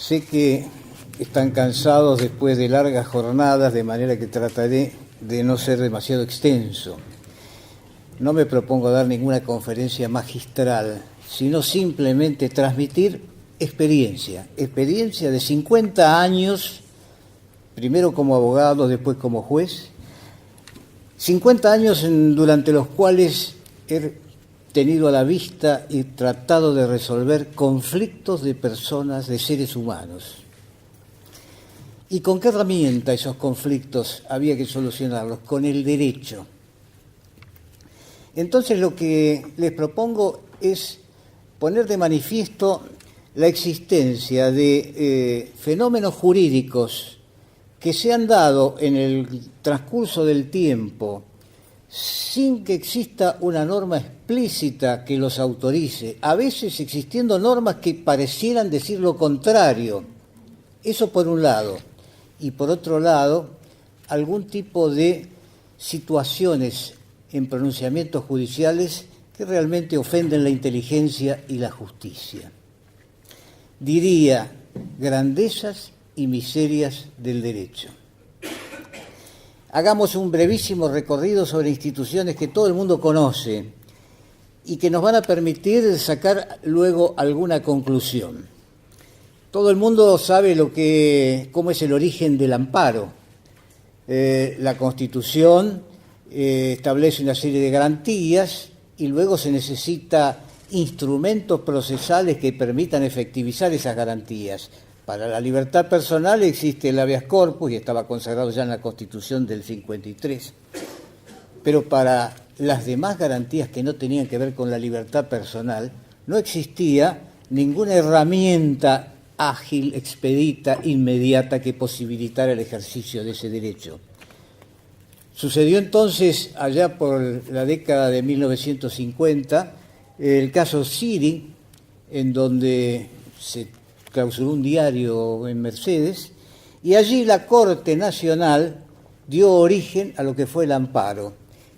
Sé que están cansados después de largas jornadas, de manera que trataré de no ser demasiado extenso. No me propongo dar ninguna conferencia magistral, sino simplemente transmitir experiencia de 50 años, primero como abogado, después como juez, 50 años durante los cuales he tenido a la vista y tratado de resolver conflictos de personas, de seres humanos. ¿Y con qué herramienta esos conflictos había que solucionarlos? Con el derecho. Entonces lo que les propongo es poner de manifiesto la existencia de fenómenos jurídicos que se han dado en el transcurso del tiempo sin que exista una norma explícita que los autorice, a veces existiendo normas que parecieran decir lo contrario. Eso por un lado. Y por otro lado, algún tipo de situaciones en pronunciamientos judiciales que realmente ofenden la inteligencia y la justicia. Diría, grandezas y miserias del derecho. Hagamos un brevísimo recorrido sobre instituciones que todo el mundo conoce y que nos van a permitir sacar luego alguna conclusión. Todo el mundo sabe cómo es el origen del amparo. La Constitución establece una serie de garantías y luego se necesita instrumentos procesales que permitan efectivizar esas garantías. Para la libertad personal existe el habeas corpus y estaba consagrado ya en la Constitución del 53. Pero para las demás garantías que no tenían que ver con la libertad personal, no existía ninguna herramienta ágil, expedita, inmediata que posibilitara el ejercicio de ese derecho. Sucedió entonces, allá por la década de 1950, el caso Siri, en donde se clausuró un diario en Mercedes, y allí la Corte Nacional dio origen a lo que fue el amparo.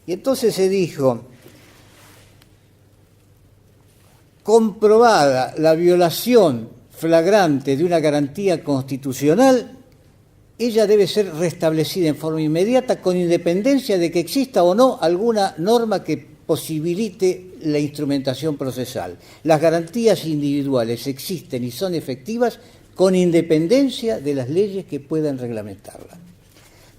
Y entonces se dijo, comprobada la violación flagrante de una garantía constitucional, ella debe ser restablecida en forma inmediata con independencia de que exista o no alguna norma que posibilite la instrumentación procesal. Las garantías individuales existen y son efectivas con independencia de las leyes que puedan reglamentarlas.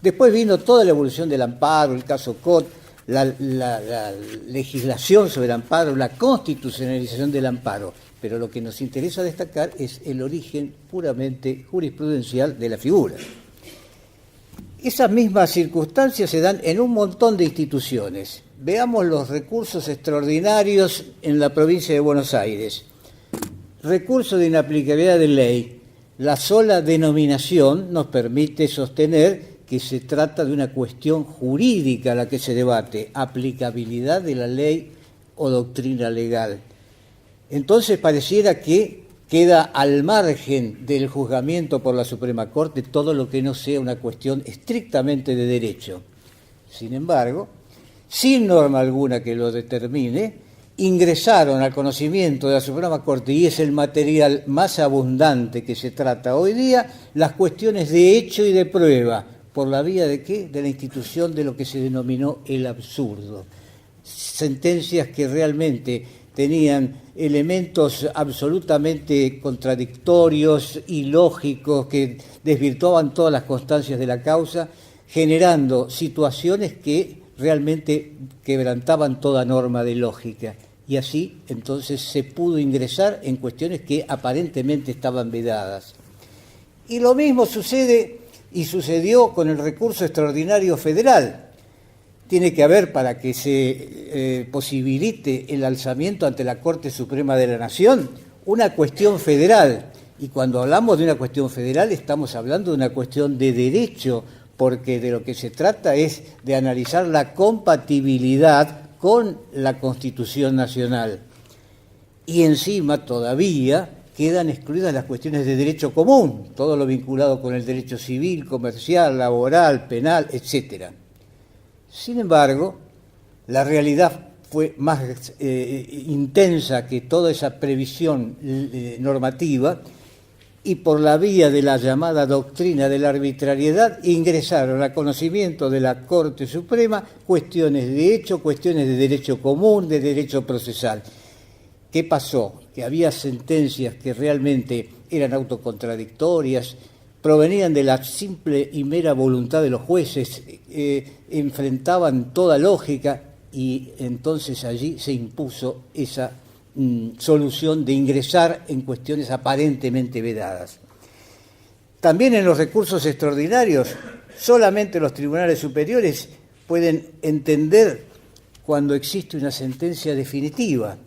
Después vino toda la evolución del amparo, el caso Cot, la legislación sobre el amparo, la constitucionalización del amparo. Pero lo que nos interesa destacar es el origen puramente jurisprudencial de la figura. Esas mismas circunstancias se dan en un montón de instituciones. Veamos los recursos extraordinarios en la provincia de Buenos Aires. Recurso de inaplicabilidad de ley. La sola denominación nos permite sostener que se trata de una cuestión jurídica la que se debate, aplicabilidad de la ley o doctrina legal. Entonces pareciera que queda al margen del juzgamiento por la Suprema Corte todo lo que no sea una cuestión estrictamente de derecho. Sin embargo, sin norma alguna que lo determine, ingresaron al conocimiento de la Suprema Corte, y es el material más abundante que se trata hoy día, las cuestiones de hecho y de prueba. ¿Por la vía de qué? De la institución de lo que se denominó el absurdo. Sentencias que realmente tenían elementos absolutamente contradictorios, ilógicos, que desvirtuaban todas las constancias de la causa, generando situaciones que realmente quebrantaban toda norma de lógica. Y así, entonces, se pudo ingresar en cuestiones que aparentemente estaban vedadas. Y lo mismo sucede y sucedió con el recurso extraordinario federal. Tiene que haber, para que se posibilite el alzamiento ante la Corte Suprema de la Nación, una cuestión federal. Y cuando hablamos de una cuestión federal, estamos hablando de una cuestión de derecho, porque de lo que se trata es de analizar la compatibilidad con la Constitución Nacional. Y encima todavía quedan excluidas las cuestiones de derecho común, todo lo vinculado con el derecho civil, comercial, laboral, penal, etcétera. Sin embargo, la realidad fue más intensa que toda esa previsión normativa, y por la vía de la llamada doctrina de la arbitrariedad ingresaron a conocimiento de la Corte Suprema cuestiones de hecho, cuestiones de derecho común, de derecho procesal. ¿Qué pasó? Que había sentencias que realmente eran autocontradictorias, provenían de la simple y mera voluntad de los jueces, enfrentaban toda lógica y entonces allí se impuso esa solución de ingresar en cuestiones aparentemente vedadas. También en los recursos extraordinarios, solamente los tribunales superiores pueden entender cuando existe una sentencia definitiva,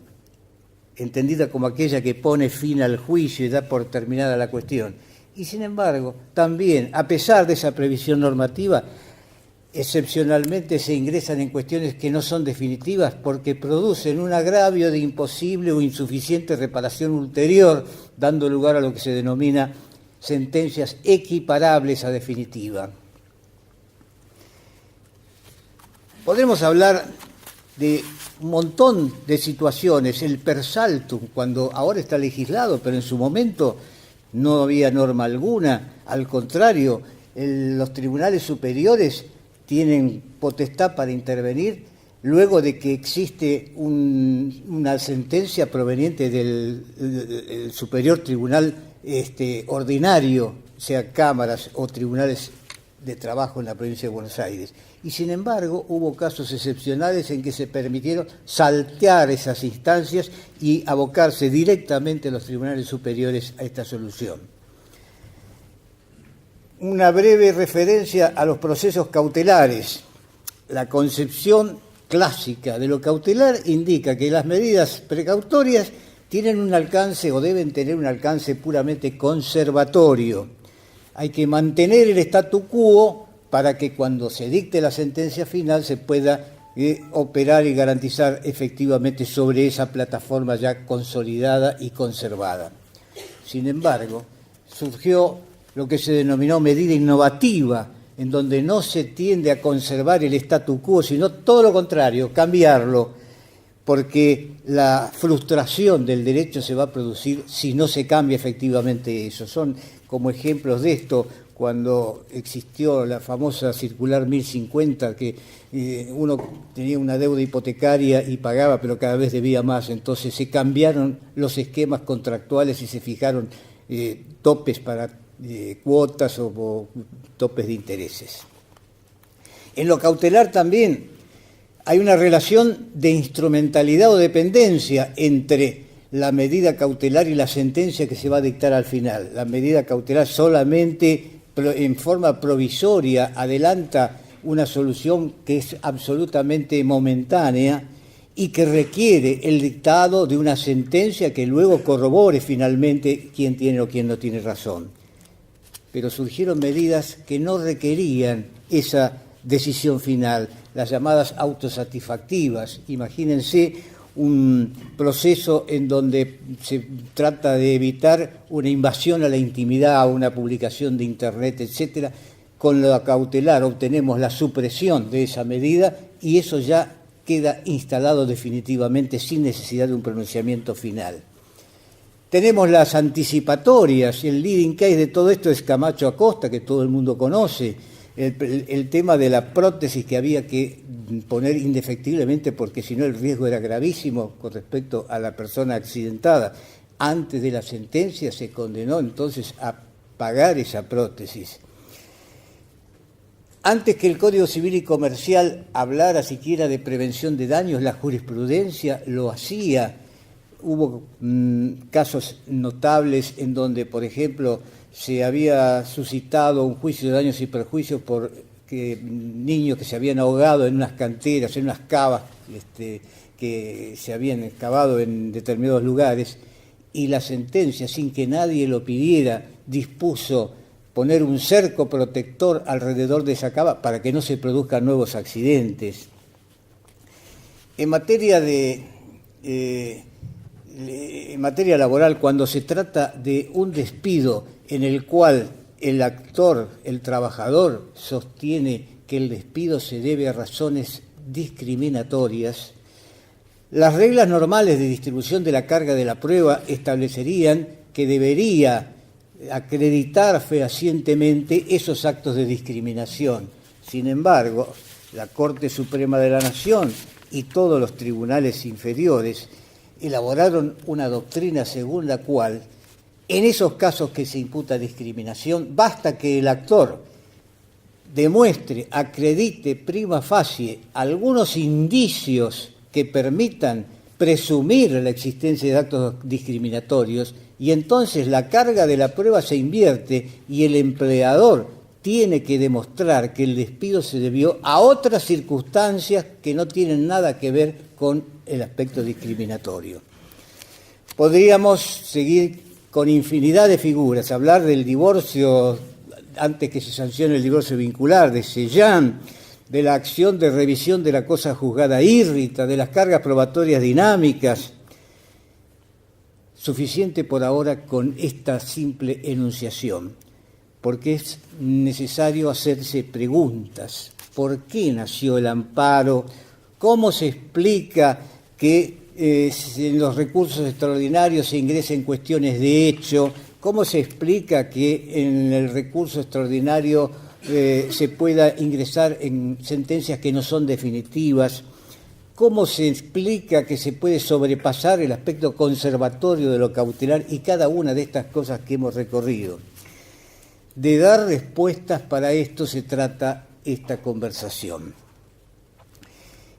entendida como aquella que pone fin al juicio y da por terminada la cuestión. Y sin embargo, también, a pesar de esa previsión normativa, excepcionalmente se ingresan en cuestiones que no son definitivas porque producen un agravio de imposible o insuficiente reparación ulterior, dando lugar a lo que se denomina sentencias equiparables a definitiva. Podemos hablar de un montón de situaciones, el per saltum, cuando ahora está legislado, pero en su momento no había norma alguna, al contrario, los tribunales superiores tienen potestad para intervenir luego de que existe una sentencia proveniente del superior tribunal ordinario, sea cámaras o tribunales de trabajo en la provincia de Buenos Aires. Y sin embargo hubo casos excepcionales en que se permitieron saltear esas instancias y abocarse directamente a los tribunales superiores a esta solución. Una breve referencia a los procesos cautelares. La concepción clásica de lo cautelar indica que las medidas precautorias tienen un alcance o deben tener un alcance puramente conservatorio. Hay que mantener el statu quo para que cuando se dicte la sentencia final se pueda operar y garantizar efectivamente sobre esa plataforma ya consolidada y conservada. Sin embargo, surgió lo que se denominó medida innovativa, en donde no se tiende a conservar el statu quo, sino todo lo contrario, cambiarlo, porque la frustración del derecho se va a producir si no se cambia efectivamente eso. Son como ejemplos de esto cuando existió la famosa circular 1050, que uno tenía una deuda hipotecaria y pagaba, pero cada vez debía más. Entonces se cambiaron los esquemas contractuales y se fijaron topes para cuotas o topes de intereses. En lo cautelar también hay una relación de instrumentalidad o dependencia entre la medida cautelar y la sentencia que se va a dictar al final. La medida cautelar solamente en forma provisoria adelanta una solución que es absolutamente momentánea y que requiere el dictado de una sentencia que luego corrobore finalmente quién tiene o quién no tiene razón. Pero surgieron medidas que no requerían esa decisión final, las llamadas autosatisfactivas. Imagínense un proceso en donde se trata de evitar una invasión a la intimidad, una publicación de Internet, etcétera. Con lo cautelar obtenemos la supresión de esa medida y eso ya queda instalado definitivamente sin necesidad de un pronunciamiento final. Tenemos las anticipatorias, y el leading case de todo esto es Camacho Acosta, que todo el mundo conoce, el tema de la prótesis que había que poner indefectiblemente porque si no el riesgo era gravísimo con respecto a la persona accidentada. Antes de la sentencia se condenó entonces a pagar esa prótesis. Antes que el Código Civil y Comercial hablara siquiera de prevención de daños, la jurisprudencia lo hacía. Hubo casos notables en donde, por ejemplo, se había suscitado un juicio de daños y perjuicios por niños que se habían ahogado en unas canteras, en unas cavas que se habían excavado en determinados lugares, y la sentencia, sin que nadie lo pidiera, dispuso poner un cerco protector alrededor de esa cava para que no se produzcan nuevos accidentes. En materia laboral, cuando se trata de un despido en el cual el actor, el trabajador, sostiene que el despido se debe a razones discriminatorias, las reglas normales de distribución de la carga de la prueba establecerían que debería acreditar fehacientemente esos actos de discriminación. Sin embargo, la Corte Suprema de la Nación y todos los tribunales inferiores elaboraron una doctrina según la cual, en esos casos que se imputa discriminación, basta que el actor demuestre, acredite prima facie algunos indicios que permitan presumir la existencia de actos discriminatorios, y entonces la carga de la prueba se invierte y el empleador tiene que demostrar que el despido se debió a otras circunstancias que no tienen nada que ver con el aspecto discriminatorio. Podríamos seguir con infinidad de figuras, hablar del divorcio antes que se sancione el divorcio vincular, de Sellán, de la acción de revisión de la cosa juzgada írrita, de las cargas probatorias dinámicas. Suficiente por ahora con esta simple enunciación, porque es necesario hacerse preguntas. ¿Por qué nació el amparo? ¿Cómo se explica que en los recursos extraordinarios se ingresen cuestiones de hecho? ¿Cómo se explica que en el recurso extraordinario se pueda ingresar en sentencias que no son definitivas? ¿Cómo se explica que se puede sobrepasar el aspecto conservatorio de lo cautelar y cada una de estas cosas que hemos recorrido? De dar respuestas para esto se trata esta conversación.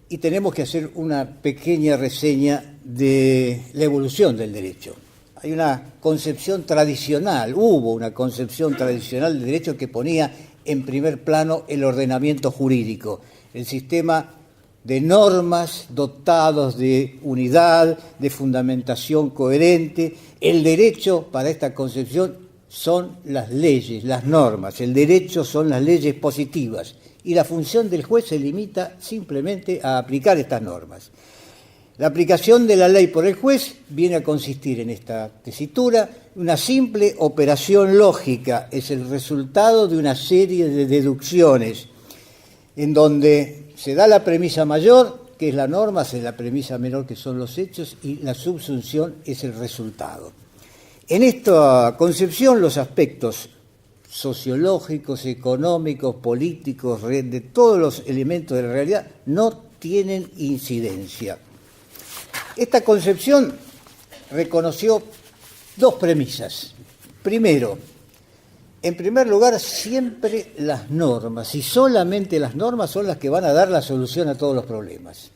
Y tenemos que hacer una pequeña reseña de la evolución del derecho. Hay una concepción tradicional, hubo una concepción tradicional del derecho que ponía en primer plano el ordenamiento jurídico, el sistema de normas dotados de unidad, de fundamentación coherente. El derecho para esta concepción son las leyes, las normas. El derecho son las leyes positivas y la función del juez se limita simplemente a aplicar estas normas. La aplicación de la ley por el juez viene a consistir en esta tesitura, una simple operación lógica, es el resultado de una serie de deducciones en donde se da la premisa mayor, que es la norma, se da la premisa menor, que son los hechos, y la subsunción es el resultado. En esta concepción los aspectos sociológicos, económicos, políticos, de todos los elementos de la realidad no tienen incidencia. Esta concepción reconoció dos premisas. Primero, en primer lugar, siempre las normas, y solamente las normas son las que van a dar la solución a todos los problemas.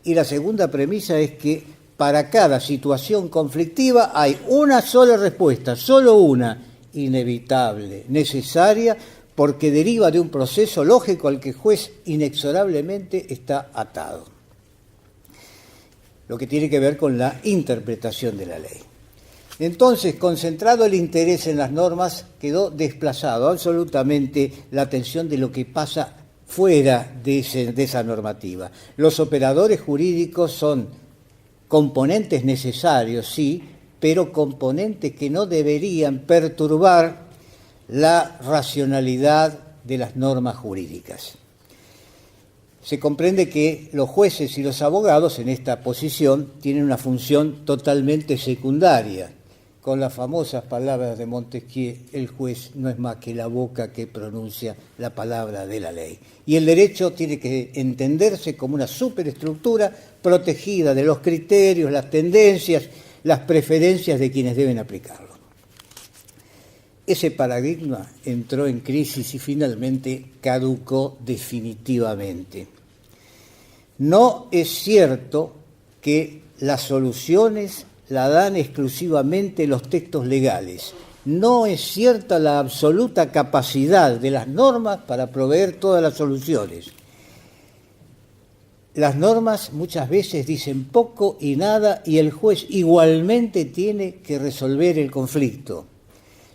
Y la segunda premisa es que para cada situación conflictiva hay una sola respuesta, solo una, inevitable, necesaria, porque deriva de un proceso lógico al que el juez inexorablemente está atado. Lo que tiene que ver con la interpretación de la ley. Entonces, concentrado el interés en las normas, quedó desplazado absolutamente la atención de lo que pasa fuera de esa normativa. Los operadores jurídicos son componentes necesarios, sí, pero componentes que no deberían perturbar la racionalidad de las normas jurídicas. Se comprende que los jueces y los abogados en esta posición tienen una función totalmente secundaria. Con las famosas palabras de Montesquieu, el juez no es más que la boca que pronuncia la palabra de la ley. Y el derecho tiene que entenderse como una superestructura protegida de los criterios, las tendencias, las preferencias de quienes deben aplicarlo. Ese paradigma entró en crisis y finalmente caducó definitivamente. No es cierto que las soluciones la dan exclusivamente los textos legales. No es cierta la absoluta capacidad de las normas para proveer todas las soluciones. Las normas muchas veces dicen poco y nada y el juez igualmente tiene que resolver el conflicto.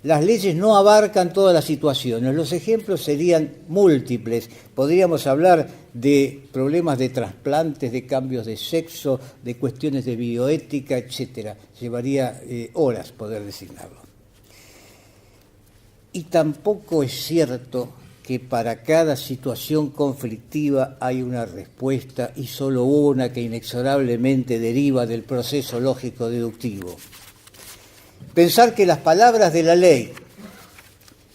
Las leyes no abarcan todas las situaciones. Los ejemplos serían múltiples. Podríamos hablar de problemas de trasplantes, de cambios de sexo, de cuestiones de bioética, etc. Llevaría horas poder designarlo. Y tampoco es cierto que para cada situación conflictiva hay una respuesta y solo una que inexorablemente deriva del proceso lógico deductivo. Pensar que las palabras de la ley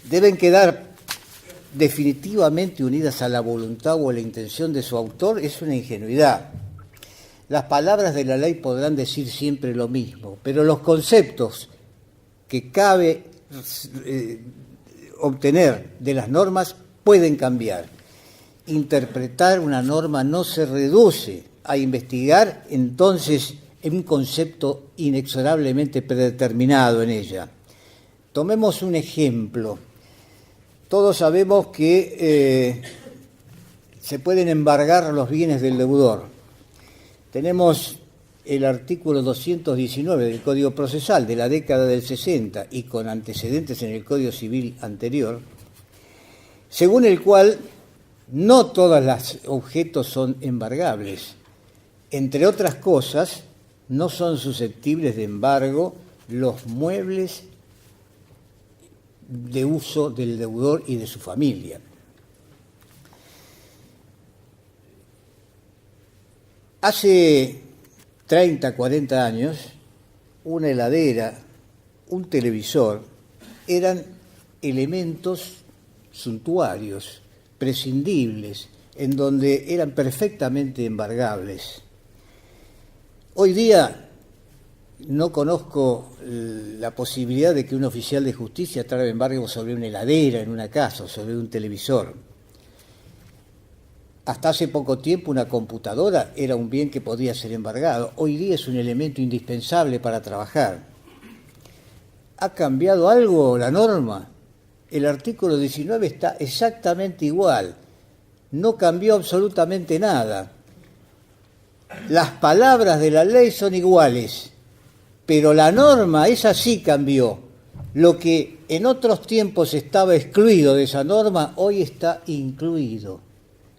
deben quedar definitivamente unidas a la voluntad o a la intención de su autor es una ingenuidad. Las palabras de la ley podrán decir siempre lo mismo, pero los conceptos que cabe obtener de las normas pueden cambiar. Interpretar una norma no se reduce a investigar entonces un concepto inexorablemente predeterminado en ella. Tomemos un ejemplo. Todos sabemos que se pueden embargar los bienes del deudor. Tenemos el artículo 219 del Código Procesal de la década del 60 y con antecedentes en el Código Civil anterior, según el cual no todos los objetos son embargables. Entre otras cosas, no son susceptibles de embargo los muebles de uso del deudor y de su familia. Hace 30, 40 años, una heladera, un televisor, eran elementos suntuarios, prescindibles, en donde eran perfectamente embargables. Hoy día no conozco la posibilidad de que un oficial de justicia traiga embargo sobre una heladera en una casa o sobre un televisor. Hasta hace poco tiempo una computadora era un bien que podía ser embargado. Hoy día es un elemento indispensable para trabajar. ¿Ha cambiado algo la norma? El artículo 19 está exactamente igual. No cambió absolutamente nada. Las palabras de la ley son iguales, pero la norma, esa sí cambió. Lo que en otros tiempos estaba excluido de esa norma, hoy está incluido.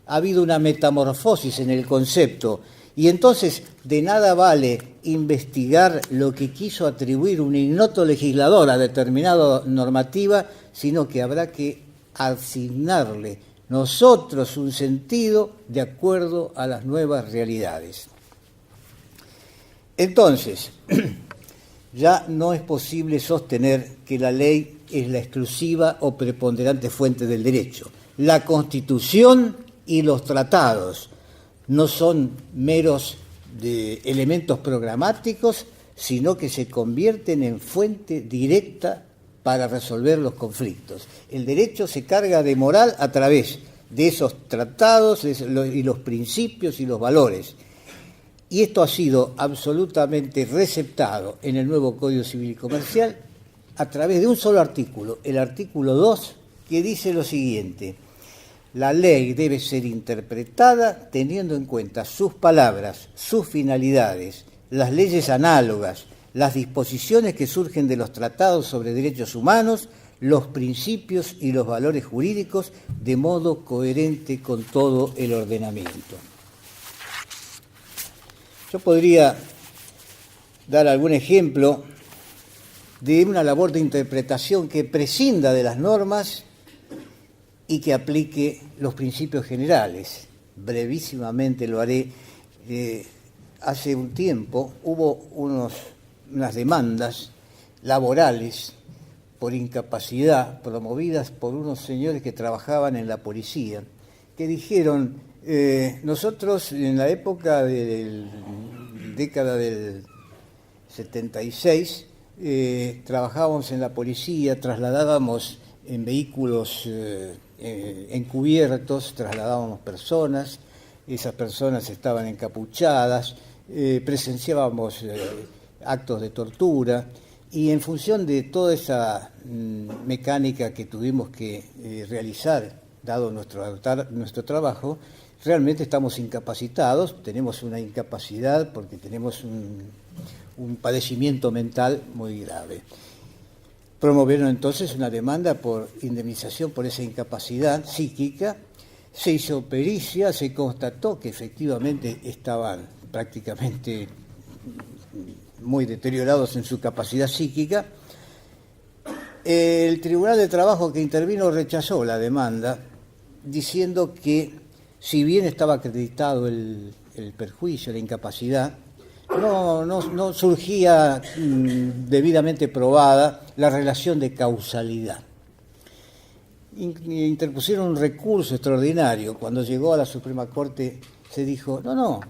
Ha habido una metamorfosis en el concepto y entonces de nada vale investigar lo que quiso atribuir un ignoto legislador a determinada normativa, sino que habrá que asignarle nosotros un sentido de acuerdo a las nuevas realidades. Entonces, ya no es posible sostener que la ley es la exclusiva o preponderante fuente del derecho. La Constitución y los tratados no son meros elementos programáticos, sino que se convierten en fuente directa para resolver los conflictos. El derecho se carga de moral a través de esos tratados y los principios y los valores. Y esto ha sido absolutamente receptado en el nuevo Código Civil y Comercial a través de un solo artículo, el artículo 2, que dice lo siguiente: la ley debe ser interpretada teniendo en cuenta sus palabras, sus finalidades, las leyes análogas, las disposiciones que surgen de los tratados sobre derechos humanos, los principios y los valores jurídicos, de modo coherente con todo el ordenamiento. Yo podría dar algún ejemplo de una labor de interpretación que prescinda de las normas y que aplique los principios generales. Brevísimamente lo haré. Hace un tiempo hubo unas demandas laborales por incapacidad promovidas por unos señores que trabajaban en la policía, que dijeron, nosotros en la época de la década del 76 trabajábamos en la policía, trasladábamos en vehículos encubiertos, trasladábamos personas, esas personas estaban encapuchadas, presenciábamos actos de tortura y en función de toda esa mecánica que tuvimos que realizar, dado nuestro trabajo, realmente estamos incapacitados, tenemos una incapacidad porque tenemos un padecimiento mental muy grave. Promovieron entonces una demanda por indemnización por esa incapacidad psíquica, se hizo pericia, se constató que efectivamente estaban prácticamente muy deteriorados en su capacidad psíquica. El Tribunal de Trabajo que intervino rechazó la demanda, diciendo que si bien estaba acreditado el perjuicio, la incapacidad, no surgía debidamente probada la relación de causalidad. Interpusieron un recurso extraordinario. Cuando llegó a la Suprema Corte se dijo, no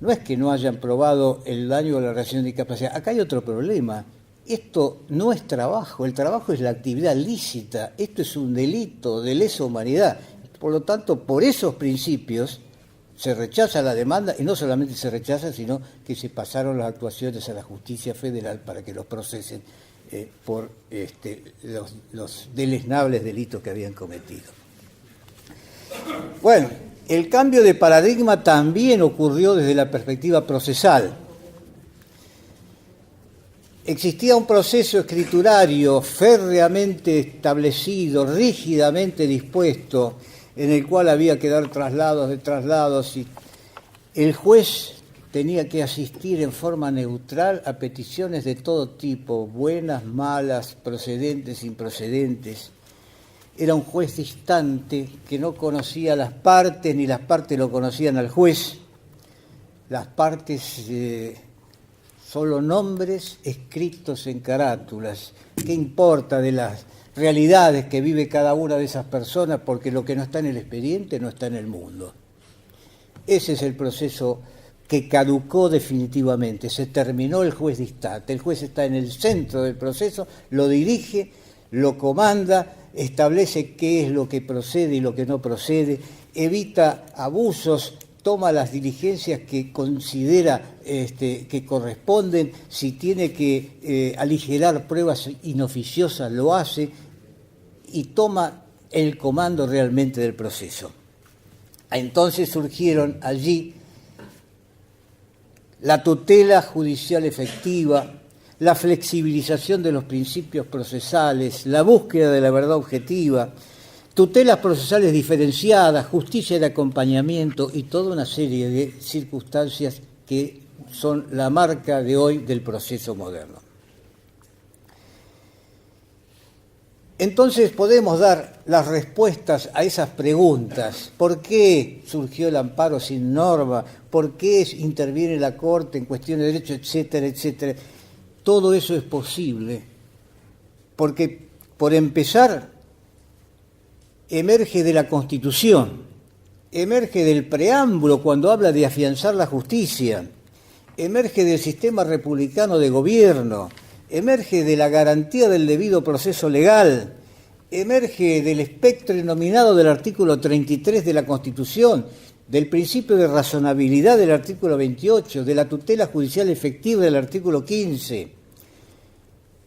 es que no hayan probado el daño o la relación de discapacidad, acá hay otro problema. Esto no es trabajo, el trabajo es la actividad lícita, esto es un delito de lesa humanidad. Por lo tanto, por esos principios se rechaza la demanda, y no solamente se rechaza, sino que se pasaron las actuaciones a la justicia federal para que los procesen por los deleznables delitos que habían cometido. Bueno, el cambio de paradigma también ocurrió desde la perspectiva procesal. Existía un proceso escriturario férreamente establecido, rígidamente dispuesto, en el cual había que dar traslados de traslados, y el juez tenía que asistir en forma neutral a peticiones de todo tipo, buenas, malas, procedentes, improcedentes. Era un juez distante que no conocía a las partes, ni las partes lo conocían al juez. Las partes, solo nombres escritos en carátulas. ¿Qué importa de las realidades que vive cada una de esas personas? Porque lo que no está en el expediente no está en el mundo. Ese es el proceso que caducó definitivamente. Se terminó el juez distante. El juez está en el centro del proceso, lo dirige, lo comanda, establece qué es lo que procede y lo que no procede, evita abusos, toma las diligencias que considera que corresponden, si tiene que aligerar pruebas inoficiosas lo hace, y toma el comando realmente del proceso. Entonces surgieron allí la tutela judicial efectiva, la flexibilización de los principios procesales, la búsqueda de la verdad objetiva, tutelas procesales diferenciadas, justicia de acompañamiento y toda una serie de circunstancias que son la marca de hoy del proceso moderno. Entonces podemos dar las respuestas a esas preguntas. ¿Por qué surgió el amparo sin norma? ¿Por qué interviene la Corte en cuestiones de derecho, etcétera, etcétera? Todo eso es posible porque, por empezar, emerge de la Constitución, emerge del preámbulo cuando habla de afianzar la justicia, emerge del sistema republicano de gobierno, emerge de la garantía del debido proceso legal, emerge del espectro denominado del artículo 33 de la Constitución, del principio de razonabilidad del artículo 28, de la tutela judicial efectiva del artículo 15.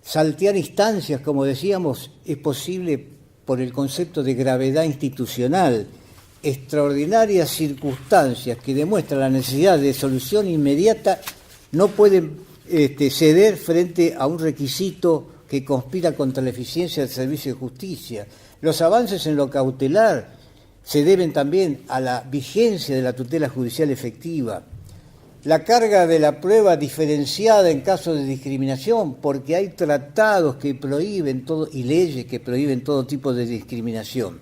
Saltear instancias, como decíamos, es posible por el concepto de gravedad institucional, extraordinarias circunstancias que demuestran la necesidad de solución inmediata no pueden ceder frente a un requisito que conspira contra la eficiencia del servicio de justicia. Los avances en lo cautelar se deben también a la vigencia de la tutela judicial efectiva, la carga de la prueba diferenciada en caso de discriminación, porque hay tratados que prohíben todo y leyes que prohíben todo tipo de discriminación.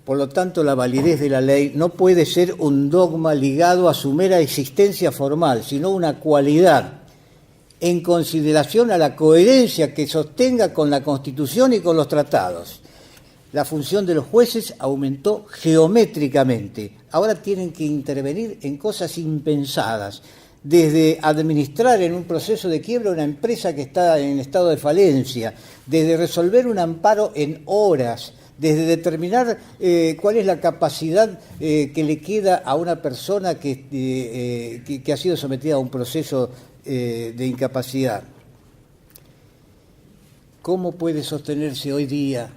Por lo tanto, la validez de la ley no puede ser un dogma ligado a su mera existencia formal, sino una cualidad en consideración a la coherencia que sostenga con la Constitución y con los tratados. La función de los jueces aumentó geométricamente. Ahora tienen que intervenir en cosas impensadas, desde administrar en un proceso de quiebra una empresa que está en estado de falencia, desde resolver un amparo en horas, desde determinar cuál es la capacidad que le queda a una persona que ha sido sometida a un proceso de incapacidad. ¿Cómo puede sostenerse hoy día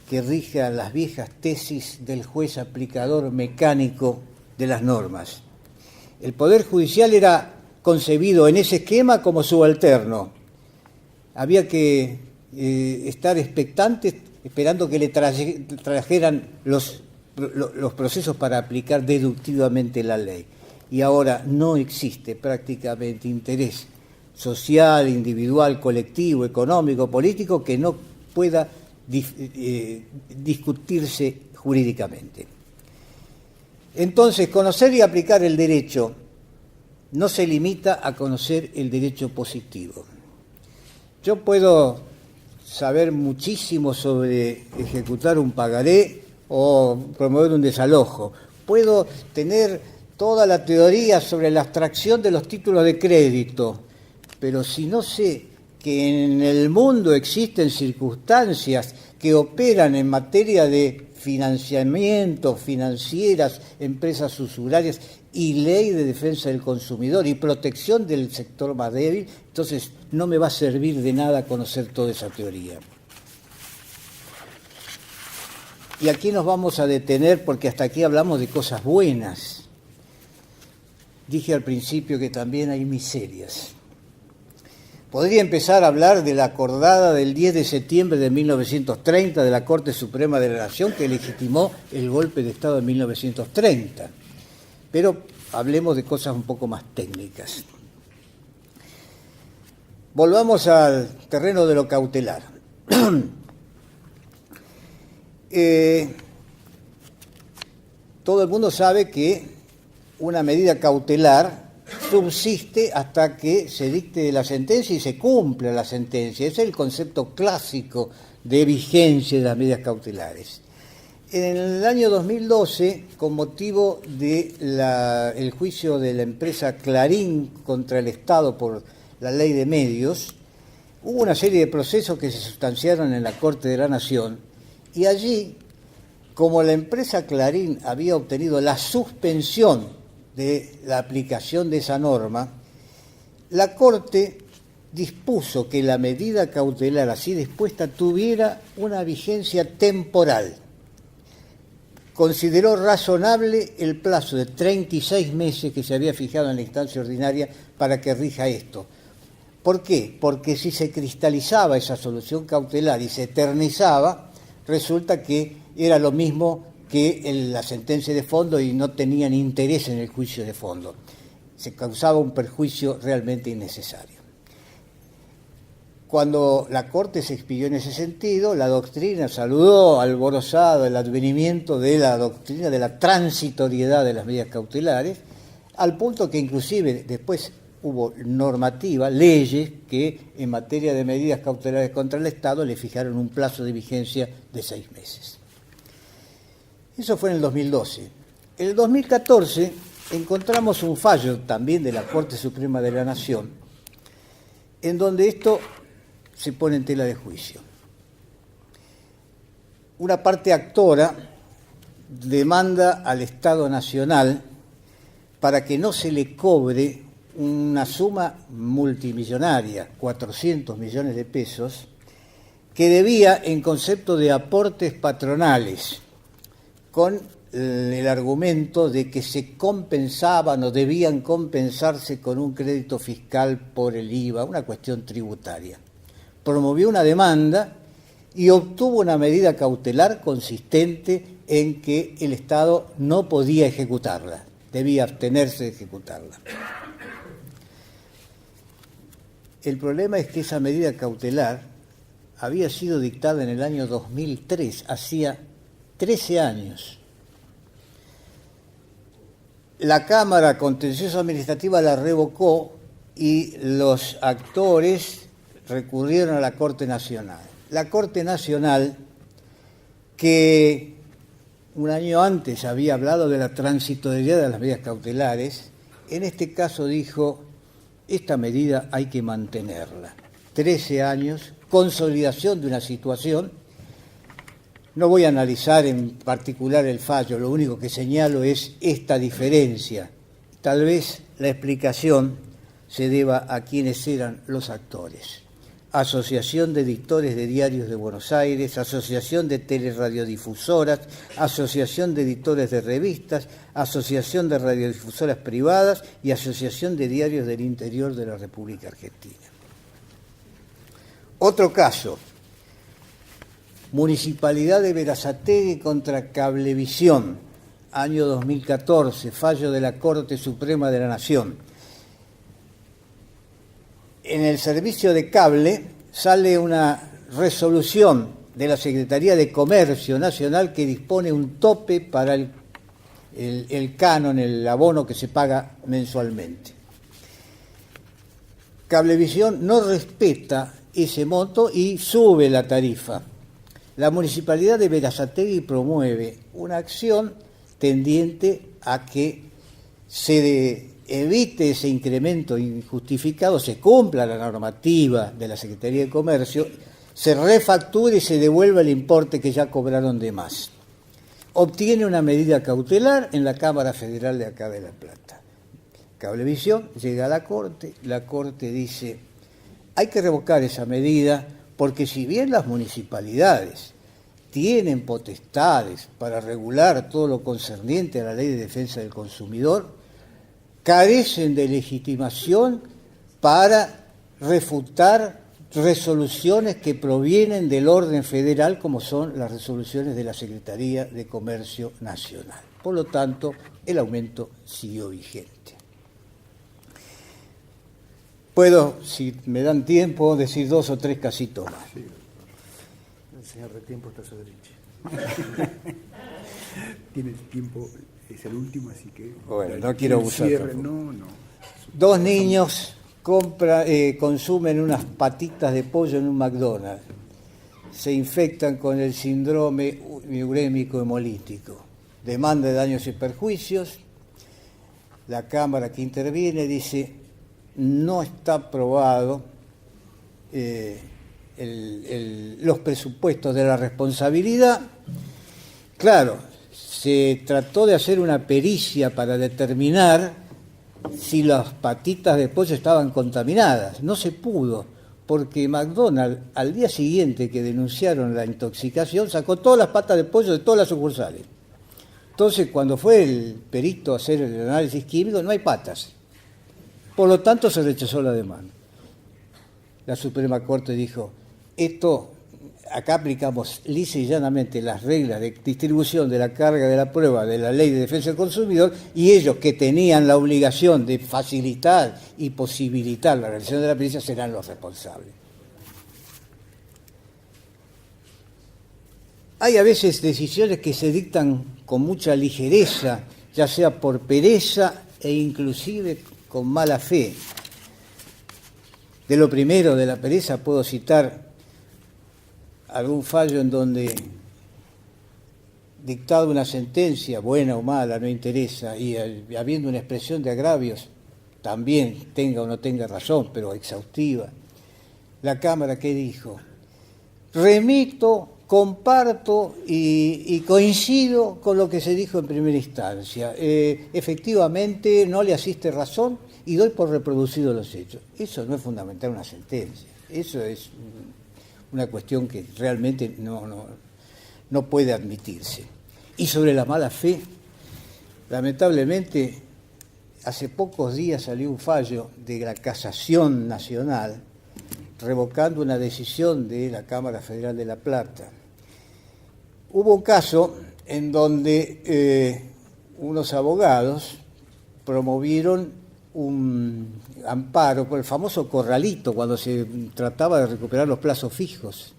que rija las viejas tesis del juez aplicador mecánico de las normas? El Poder Judicial era concebido en ese esquema como subalterno. Había que estar expectantes, esperando que le trajeran los procesos para aplicar deductivamente la ley. Y ahora no existe prácticamente interés social, individual, colectivo, económico, político que no pueda discutirse jurídicamente. Entonces, conocer y aplicar el derecho no se limita a conocer el derecho positivo. Yo puedo saber muchísimo sobre ejecutar un pagaré o promover un desalojo. Puedo tener toda la teoría sobre la abstracción de los títulos de crédito, pero si no sé que en el mundo existen circunstancias que operan en materia de financiamiento, financieras, empresas usurarias y ley de defensa del consumidor y protección del sector más débil, entonces no me va a servir de nada conocer toda esa teoría. Y aquí nos vamos a detener porque hasta aquí hablamos de cosas buenas. Dije al principio que también hay miserias. Podría empezar a hablar de la acordada del 10 de septiembre de 1930 de la Corte Suprema de la Nación que legitimó el golpe de Estado de 1930. Pero hablemos de cosas un poco más técnicas. Volvamos al terreno de lo cautelar. Todo el mundo sabe que una medida cautelar subsiste hasta que se dicte la sentencia y se cumpla la sentencia. Ese es el concepto clásico de vigencia de las medidas cautelares. En el año 2012, con motivo del juicio de la empresa Clarín contra el Estado por la ley de medios, hubo una serie de procesos que se sustanciaron en la Corte de la Nación y allí, como la empresa Clarín había obtenido la suspensión de la aplicación de esa norma, la Corte dispuso que la medida cautelar así dispuesta tuviera una vigencia temporal. Consideró razonable el plazo de 36 meses que se había fijado en la instancia ordinaria para que rija esto. ¿Por qué? Porque si se cristalizaba esa solución cautelar y se eternizaba, resulta que era lo mismo que la sentencia de fondo y no tenían interés en el juicio de fondo. Se causaba un perjuicio realmente innecesario. Cuando la Corte se expidió en ese sentido, la doctrina saludó alborozada el advenimiento de la doctrina de la transitoriedad de las medidas cautelares, al punto que inclusive después hubo normativa, leyes que en materia de medidas cautelares contra el Estado le fijaron un plazo de vigencia de 6 meses. Eso fue en el 2012. En el 2014 encontramos un fallo también de la Corte Suprema de la Nación, en donde esto se pone en tela de juicio. Una parte actora demanda al Estado Nacional para que no se le cobre una suma multimillonaria, 400 millones de pesos, que debía en concepto de aportes patronales, con el argumento de que se compensaban o debían compensarse con un crédito fiscal por el IVA, una cuestión tributaria. Promovió una demanda y obtuvo una medida cautelar consistente en que el Estado no podía ejecutarla, debía abstenerse de ejecutarla. El problema es que esa medida cautelar había sido dictada en el año 2003, hacía 13 años. La Cámara Contencioso Administrativa la revocó y los actores recurrieron a la Corte Nacional. La Corte Nacional, que un año antes había hablado de la transitoriedad de las medidas cautelares, en este caso dijo: esta medida hay que mantenerla. 13 años, consolidación de una situación. No voy a analizar en particular el fallo, lo único que señalo es esta diferencia. Tal vez la explicación se deba a quienes eran los actores. Asociación de Editores de Diarios de Buenos Aires, Asociación de Teleradiodifusoras, Asociación de Editores de Revistas, Asociación de Radiodifusoras Privadas y Asociación de Diarios del Interior de la República Argentina. Otro caso, Municipalidad de Berazategui contra Cablevisión, año 2014, fallo de la Corte Suprema de la Nación. En el servicio de cable sale una resolución de la Secretaría de Comercio Nacional que dispone un tope para el canon, el abono que se paga mensualmente. Cablevisión no respeta ese monto y sube la tarifa. La Municipalidad de Berazategui promueve una acción tendiente a que se evite ese incremento injustificado, se cumpla la normativa de la Secretaría de Comercio, se refacture y se devuelva el importe que ya cobraron de más. Obtiene una medida cautelar en la Cámara Federal de acá de La Plata. Cablevisión llega a la Corte dice, hay que revocar esa medida porque si bien las municipalidades tienen potestades para regular todo lo concerniente a la Ley de Defensa del Consumidor, carecen de legitimación para refutar resoluciones que provienen del orden federal, como son las resoluciones de la Secretaría de Comercio Nacional. Por lo tanto, el aumento siguió vigente. Puedo, si me dan tiempo, decir 2 o 3 casitos más. Sí. El señor de tiempo está a su derecha. Tiene tiempo, es el último, así que... Bueno, no quiero abusar. No. 2 niños consumen unas patitas de pollo en un McDonald's. Se infectan con el síndrome urémico hemolítico. Demanda de daños y perjuicios. La Cámara que interviene dice, no está aprobado los presupuestos de la responsabilidad. Claro, se trató de hacer una pericia para determinar si las patitas de pollo estaban contaminadas. No se pudo, porque McDonald's, al día siguiente que denunciaron la intoxicación, sacó todas las patas de pollo de todas las sucursales. Entonces, cuando fue el perito a hacer el análisis químico, no hay patas. Por lo tanto, se rechazó la demanda. La Suprema Corte dijo, acá aplicamos lisa y llanamente las reglas de distribución de la carga de la prueba de la Ley de Defensa del Consumidor, y ellos que tenían la obligación de facilitar y posibilitar la realización de la pericia serán los responsables. Hay a veces decisiones que se dictan con mucha ligereza, ya sea por pereza e inclusive con mala fe. De lo primero, de la pereza, puedo citar algún fallo en donde, dictada una sentencia, buena o mala, no interesa, y habiendo una expresión de agravios, también tenga o no tenga razón, pero exhaustiva, la Cámara, ¿qué dijo? Remito, comparto y coincido con lo que se dijo en primera instancia. Efectivamente, no le asiste razón y doy por reproducido los hechos. Eso no es fundamental una sentencia. Eso es una cuestión que realmente no puede admitirse. Y sobre la mala fe, lamentablemente, hace pocos días salió un fallo de la Casación Nacional revocando una decisión de la Cámara Federal de La Plata. Hubo un caso en donde unos abogados promovieron un amparo por el famoso corralito, cuando se trataba de recuperar los plazos fijos,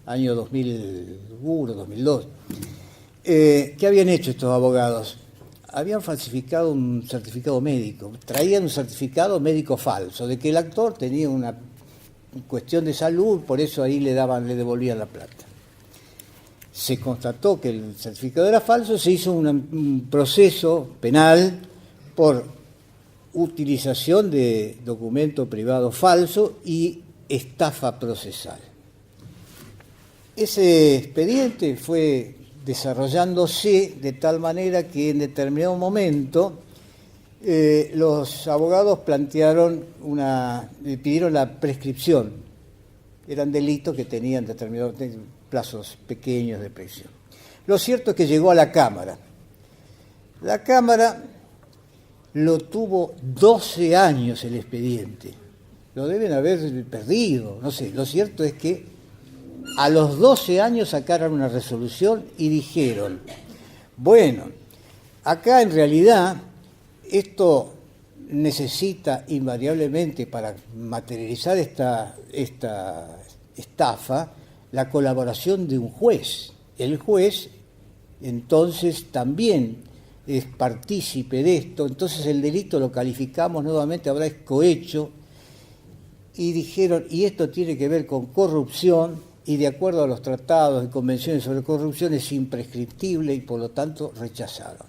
año 2001, 2002. ¿Qué habían hecho estos abogados? Habían falsificado un certificado médico, traían un certificado médico falso, de que el actor tenía una cuestión de salud, por eso ahí le devolvían la plata. Se constató que el certificado era falso, se hizo un proceso penal por utilización de documento privado falso y estafa procesal. Ese expediente fue desarrollándose de tal manera que en determinado momento los abogados pidieron la prescripción. Eran delitos que tenían determinados plazos pequeños de prisión. Lo cierto es que llegó a la Cámara. La Cámara lo tuvo 12 años el expediente. Lo deben haber perdido, no sé. Lo cierto es que a los 12 años sacaron una resolución y dijeron, bueno, acá en realidad esto necesita invariablemente, para materializar esta estafa, la colaboración de un juez. El juez entonces también es partícipe de esto, entonces el delito lo calificamos nuevamente, ahora es cohecho, y dijeron, y esto tiene que ver con corrupción, y de acuerdo a los tratados y convenciones sobre corrupción es imprescriptible y por lo tanto rechazaron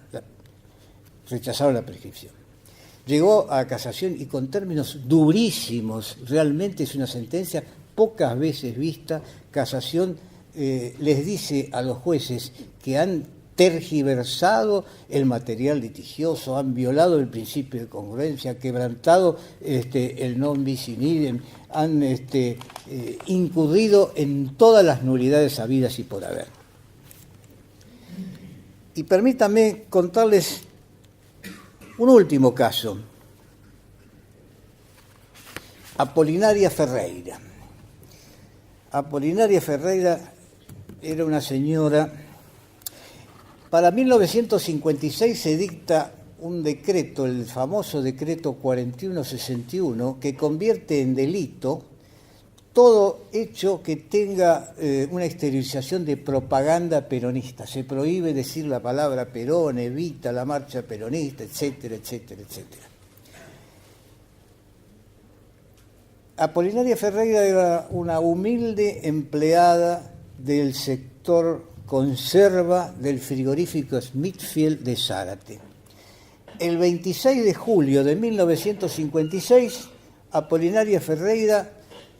la prescripción. Llegó a casación y con términos durísimos, realmente es una sentencia pocas veces vista. Casación les dice a los jueces que han tergiversado el material litigioso, han violado el principio de congruencia, quebrantado el non bis in idem, han incurrido en todas las nulidades habidas y por haber. Y permítanme contarles un último caso. Apolinaria Ferreira. Apolinaria Ferreira era una señora. Para 1956 se dicta un decreto, el famoso decreto 4161, que convierte en delito todo hecho que tenga una exteriorización de propaganda peronista. Se prohíbe decir la palabra Perón, evita la marcha peronista, etcétera, etcétera, etcétera. Apolinaria Ferreira era una humilde empleada del sector conserva del frigorífico Smithfield de Zárate. El 26 de julio de 1956, Apolinaria Ferreira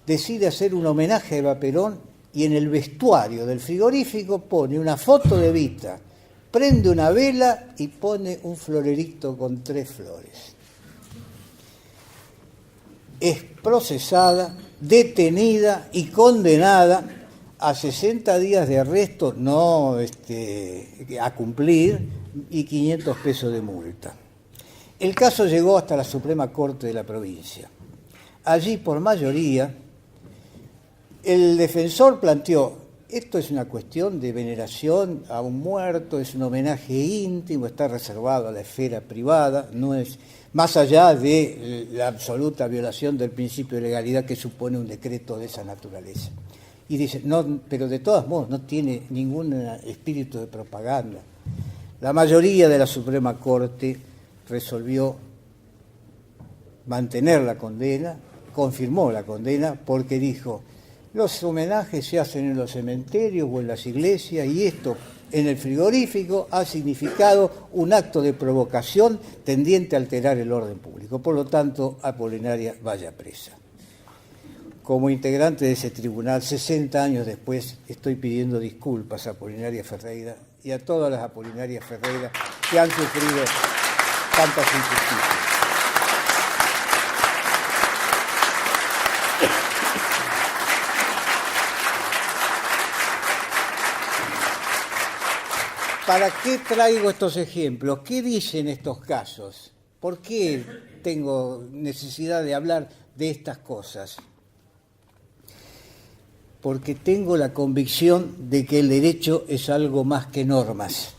decide hacer un homenaje a Eva Perón y en el vestuario del frigorífico pone una foto de Evita, prende una vela y pone un florerito con 3 flores. Es procesada, detenida y condenada a 60 días de arresto no a cumplir y 500 pesos de multa. El caso llegó hasta la Suprema Corte de la provincia. Allí, por mayoría, el defensor planteó: esto es una cuestión de veneración a un muerto, es un homenaje íntimo, está reservado a la esfera privada, no es más allá de la absoluta violación del principio de legalidad que supone un decreto de esa naturaleza. Y dice, no, pero de todos modos no tiene ningún espíritu de propaganda. La mayoría de la Suprema Corte resolvió mantener la condena, confirmó la condena, porque dijo, los homenajes se hacen en los cementerios o en las iglesias, y esto en el frigorífico ha significado un acto de provocación tendiente a alterar el orden público. Por lo tanto, Apolinaria vaya presa. Como integrante de ese tribunal, 60 años después, estoy pidiendo disculpas a Apolinaria Ferreira y a todas las Apolinarias Ferreira que han sufrido tantas injusticias. ¿Para qué traigo estos ejemplos? ¿Qué dicen estos casos? ¿Por qué tengo necesidad de hablar de estas cosas? Porque tengo la convicción de que el derecho es algo más que normas.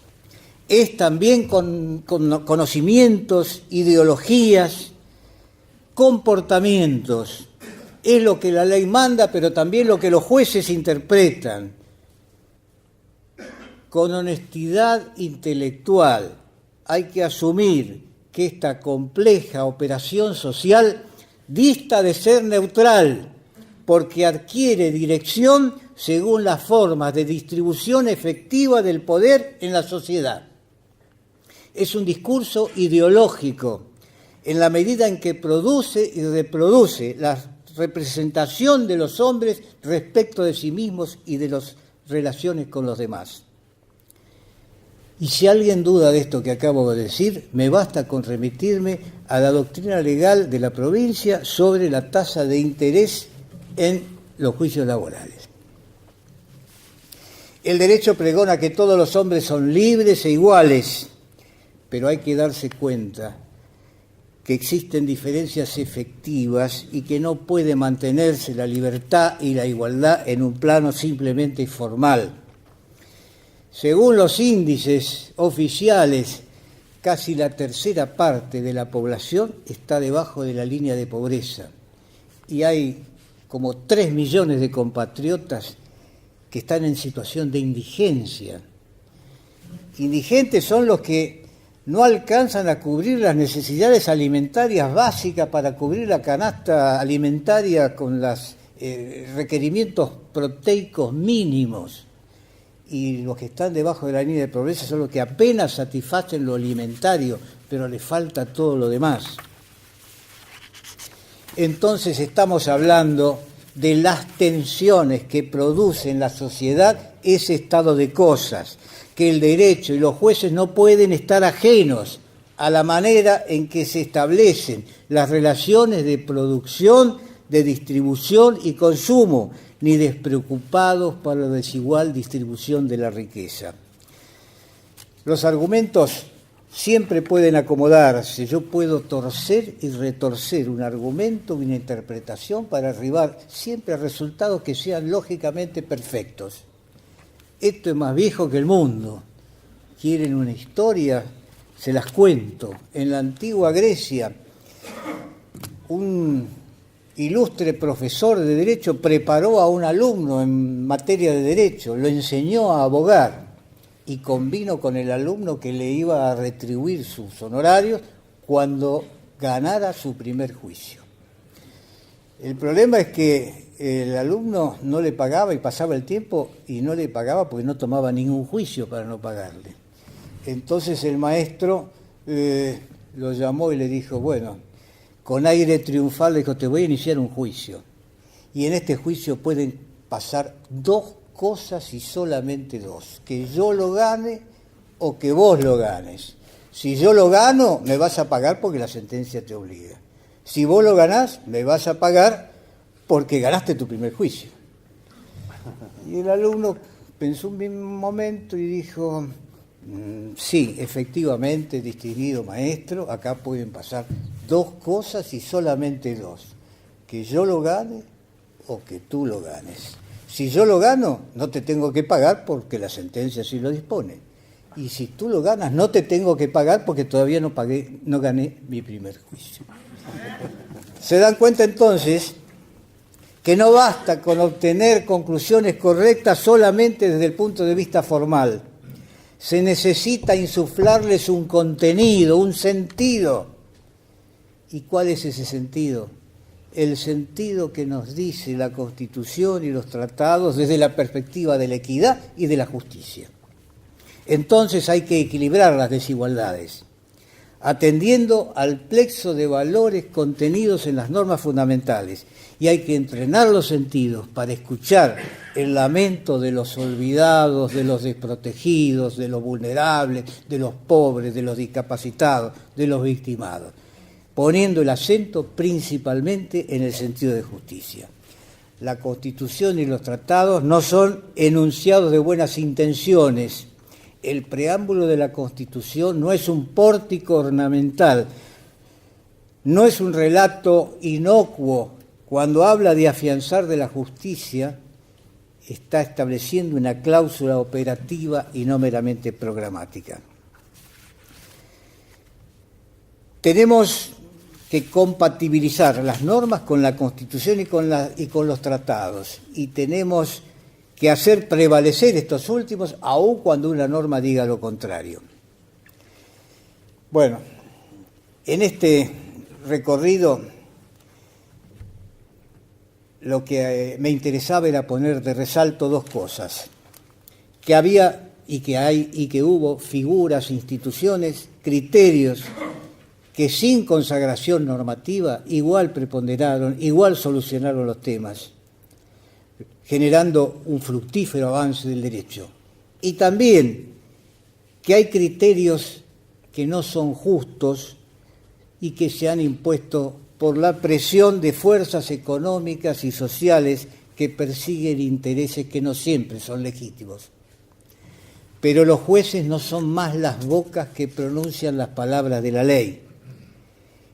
Es también con conocimientos, ideologías, comportamientos. Es lo que la ley manda, pero también lo que los jueces interpretan. Con honestidad intelectual hay que asumir que esta compleja operación social dista de ser neutral, porque adquiere dirección según las formas de distribución efectiva del poder en la sociedad. Es un discurso ideológico, en la medida en que produce y reproduce la representación de los hombres respecto de sí mismos y de las relaciones con los demás. Y si alguien duda de esto que acabo de decir, me basta con remitirme a la doctrina legal de la provincia sobre la tasa de interés en los juicios laborales. El derecho pregona que todos los hombres son libres e iguales, pero hay que darse cuenta que existen diferencias efectivas y que no puede mantenerse la libertad y la igualdad en un plano simplemente formal. Según los índices oficiales, casi la tercera parte de la población está debajo de la línea de pobreza y hay como 3 millones de compatriotas que están en situación de indigencia. Indigentes son los que no alcanzan a cubrir las necesidades alimentarias básicas para cubrir la canasta alimentaria con los requerimientos proteicos mínimos. Y los que están debajo de la línea de pobreza son los que apenas satisfacen lo alimentario, pero les falta todo lo demás. Entonces estamos hablando de las tensiones que produce en la sociedad ese estado de cosas, que el derecho y los jueces no pueden estar ajenos a la manera en que se establecen las relaciones de producción, de distribución y consumo, ni despreocupados por la desigual distribución de la riqueza. Los argumentos siempre pueden acomodarse. Yo puedo torcer y retorcer un argumento, una interpretación para arribar siempre a resultados que sean lógicamente perfectos. Esto es más viejo que el mundo. ¿Quieren una historia? Se las cuento. En la antigua Grecia, un ilustre profesor de Derecho preparó a un alumno en materia de Derecho, lo enseñó a abogar y convino con el alumno que le iba a retribuir sus honorarios cuando ganara su primer juicio. El problema es que el alumno no le pagaba y pasaba el tiempo y no le pagaba porque no tomaba ningún juicio para no pagarle. Entonces el maestro lo llamó y le dijo, bueno, con aire triunfal le dijo, te voy a iniciar un juicio. Y en este juicio pueden pasar dos cosas y solamente dos. Que yo lo gane o que vos lo ganes. Si yo lo gano, me vas a pagar porque la sentencia te obliga. Si vos lo ganás, me vas a pagar porque ganaste tu primer juicio. Y el alumno pensó un momento y dijo, sí, efectivamente, distinguido maestro, acá pueden pasar dos cosas y solamente dos. Que yo lo gane o que tú lo ganes. Si yo lo gano, no te tengo que pagar porque la sentencia sí lo dispone. Y si tú lo ganas, no te tengo que pagar porque todavía no gané mi primer juicio. Se dan cuenta entonces que no basta con obtener conclusiones correctas solamente desde el punto de vista formal. Se necesita insuflarles un contenido, un sentido. ¿Y cuál es ese sentido? El sentido que nos dice la Constitución y los tratados desde la perspectiva de la equidad y de la justicia. Entonces hay que equilibrar las desigualdades, atendiendo al plexo de valores contenidos en las normas fundamentales, y hay que entrenar los sentidos para escuchar el lamento de los olvidados, de los desprotegidos, de los vulnerables, de los pobres, de los discapacitados, de los victimados, poniendo el acento principalmente en el sentido de justicia. La Constitución y los tratados no son enunciados de buenas intenciones. El preámbulo de la Constitución no es un pórtico ornamental, no es un relato inocuo. Cuando habla de afianzar de la justicia, está estableciendo una cláusula operativa y no meramente programática. Tenemos que compatibilizar las normas con la Constitución y con los tratados, y tenemos que hacer prevalecer estos últimos, aun cuando una norma diga lo contrario. Bueno, en este recorrido lo que me interesaba era poner de resalto dos cosas: que había y que hay y que hubo figuras, instituciones, criterios que sin consagración normativa igual preponderaron, igual solucionaron los temas, generando un fructífero avance del derecho. Y también que hay criterios que no son justos y que se han impuesto por la presión de fuerzas económicas y sociales que persiguen intereses que no siempre son legítimos. Pero los jueces no son más las bocas que pronuncian las palabras de la ley,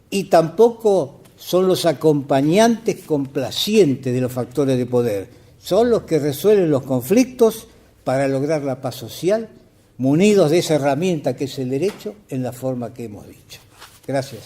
y tampoco son los acompañantes complacientes de los factores de poder. Son los que resuelven los conflictos para lograr la paz social, munidos de esa herramienta que es el derecho, en la forma que hemos dicho. Gracias.